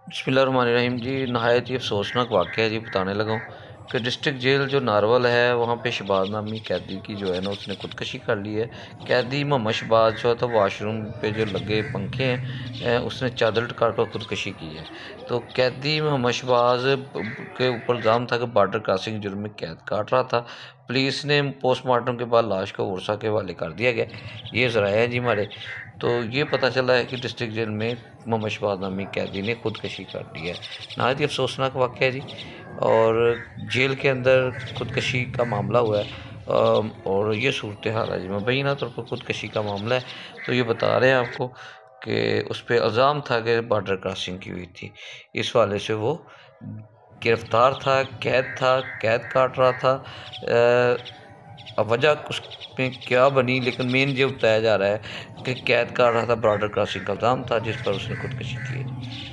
बिस्मिल्लाहिर्रहमानिर्रहीम जी। नहायत ही अफसोसनाक वाक़या है जी, बताने लगा हूँ कि डिस्ट्रिक्ट जेल जो नारवल है वहाँ पे शहबाज नामी कैदी की जो है ना उसने खुदकशी कर ली है। कैदी मोहम्मद शहबाज जो था वाशरूम पे जो लगे पंखे हैं उसने चादर लटका कर खुदकशी की है। तो कैदी मोहम्मद शहबाज के ऊपर इल्ज़ाम था कि बॉर्डर क्रॉसिंग जुर्म में कैद काट रहा था। पुलिस ने पोस्टमार्टम के बाद लाश को वर्षा के हवाले कर दिया गया। ये ज़राए हैं जी हमारे। तो ये पता चला है कि डिस्ट्रिक्ट जेल में मोहम्मद शहबाज नामी कैदी ने खुदकशी कर ली है। नहायत ही अफसोसनाक वाक़या है जी। और जेल के अंदर खुदकशी का मामला हुआ है और ये सूरत हाल है जी। मुबैना तौर पर खुदकशी का मामला है। तो ये बता रहे हैं आपको कि उस पर इल्ज़ाम था कि बॉर्डर क्रॉसिंग की हुई थी। इस वाले से वो गिरफ़्तार था, कैद काट रहा था। अब वजह उसमें क्या बनी, लेकिन मेन ये बताया जा रहा है कि कैद काट रहा था, बॉर्डर क्रॉसिंग का इल्ज़ाम था जिस पर उसने खुदकशी की है।